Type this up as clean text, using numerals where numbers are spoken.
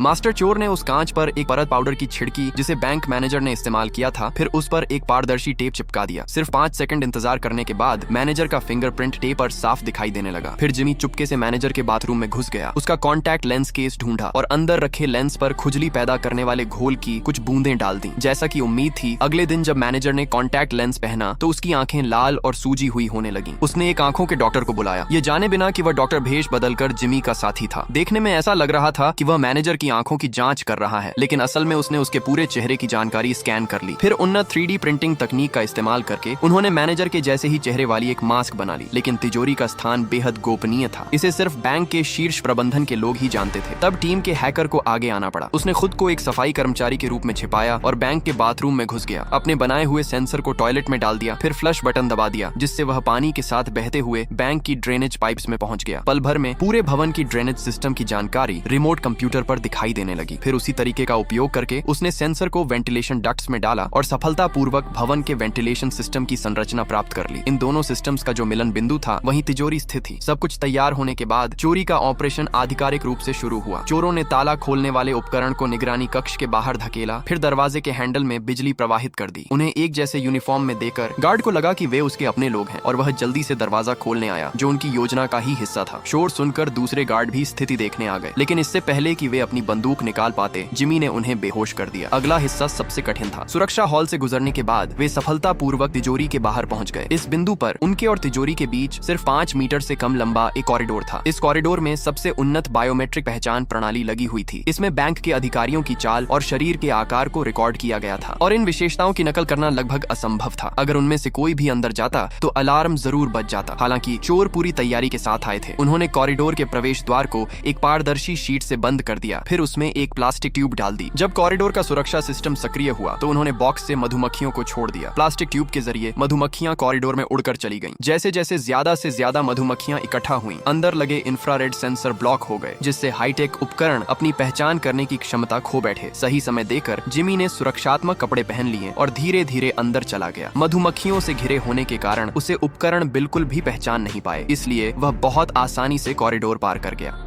Master चोर ने उस कांच पर एक परत पाउडर की छिड़की जिसे बैंक मैनेजर ने इस्तेमाल किया था, फिर उस पर एक पारदर्शी टेप चिपका दिया। सिर्फ 5 सेकंड इंतजार करने के बाद मैनेजर का फिंगरप्रिंट टेप पर साफ दिखाई देने लगा। फिर जिमी चुपके से मैनेजर के बाथरूम में घुस गया, उसका कॉन्टैक्ट लेंस केस ढूंढा और अंदर रखे लेंस पर खुजली पैदा करने वाले घोल की कुछ बूंदें डाल दी। जैसा की उम्मीद थी, अगले दिन जब मैनेजर ने कॉन्टैक्ट लेंस पहना तो उसकी आंखें लाल और सूजी हुई होने लगी। उसने एक आंखों के डॉक्टर को बुलाया, ये जाने बिना कि वह डॉक्टर भेष बदलकर जिमी का साथी था। देखने में ऐसा लग रहा था कि वह मैनेजर की आंखों की जांच कर रहा है, लेकिन असल में उसने उसके पूरे चेहरे की जानकारी स्कैन कर ली। फिर उन्नत 3D प्रिंटिंग तकनीक का इस्तेमाल करके उन्होंने मैनेजर के जैसे ही चेहरे वाली एक मास्क बना ली, लेकिन तिजोरी का स्थान बेहद गोपनीय था। इसे सिर्फ बैंक के शीर्ष प्रबंधन के लोग ही जानते थे। तब टीम के हैकर को आगे आना पड़ा। उसने खुद को एक सफाई कर्मचारी के रूप में छिपाया और बैंक के बाथरूम में घुस गया। अपने बनाए हुए सेंसर को टॉयलेट में डाल दिया, फिर फ्लश बटन दबा दिया, जिससे वह पानी के साथ बहते हुए बैंक की ड्रेनेज पाइप्स में पहुंच गया। पल भर में पूरे भवन की ड्रेनेज सिस्टम की जानकारी रिमोट कंप्यूटर पर दिखाई देने लगी। फिर उसी तरीके का उपयोग करके उसने सेंसर को वेंटिलेशन डक्ट्स में डाला और सफलतापूर्वक भवन के वेंटिलेशन सिस्टम की संरचना प्राप्त कर ली। इन दोनों सिस्टम्स का जो मिलन बिंदु था वहीं तिजोरी स्थित थी। सब कुछ तैयार होने के बाद चोरी का ऑपरेशन आधिकारिक रूप से शुरू हुआ। चोरों ने ताला खोलने वाले उपकरण को निगरानी कक्ष के बाहर धकेला, फिर दरवाजे के हैंडल में बिजली प्रवाहित कर दी। उन्हें एक जैसे यूनिफॉर्म में देकर गार्ड को लगा कि वे उसके अपने लोग हैं और वह जल्दी से दरवाजा खोलने आया, जो उनकी योजना का ही हिस्सा था। शोर सुनकर दूसरे गार्ड भी स्थिति देखने आ गए, लेकिन इससे पहले कि वे अपनी बंदूक निकाल पाते, जिमी ने उन्हें बेहोश कर दिया। अगला हिस्सा सबसे कठिन था। सुरक्षा हॉल से गुजरने के बाद वे सफलतापूर्वक तिजोरी के बाहर पहुंच गए। इस बिंदु पर उनके और तिजोरी के बीच सिर्फ 5 मीटर से कम लंबा एक कॉरिडोर था। इस कॉरिडोर में सबसे उन्नत बायोमेट्रिक पहचान प्रणाली लगी हुई थी। इसमें बैंक के अधिकारियों की चाल और शरीर के आकार को रिकॉर्ड किया गया था और इन विशेषताओं की नकल करना लगभग असंभव था। अगर उनमें से कोई भी अंदर जाता तो अलार्म जरूर बज जाता। हालांकि चोर पूरी तैयारी के साथ आए थे। उन्होंने कॉरिडोर के प्रवेश द्वार को एक पारदर्शी शीट से बंद कर दिया, फिर उसमें एक प्लास्टिक ट्यूब डाल दी। जब कॉरिडोर का सुरक्षा सिस्टम सक्रिय हुआ तो उन्होंने बॉक्स से मधुमक्खियों को छोड़ दिया। प्लास्टिक ट्यूब के जरिए मधुमक्खियां कॉरिडोर में उड़कर चली गईं। जैसे जैसे ज्यादा से ज्यादा मधुमक्खियां इकट्ठा हुईं, अंदर लगे इंफ्रारेड सेंसर ब्लॉक हो गए, जिससे हाईटेक उपकरण अपनी पहचान करने की क्षमता खो बैठे। सही समय देकर जिमी ने सुरक्षात्मक कपड़े पहन लिए और धीरे धीरे अंदर चला गया। मधुमक्खियों से घिरे होने के कारण उसे उपकरण बिल्कुल भी पहचान नहीं पाए, इसलिए वह बहुत आसानी से कॉरिडोर पार कर गया।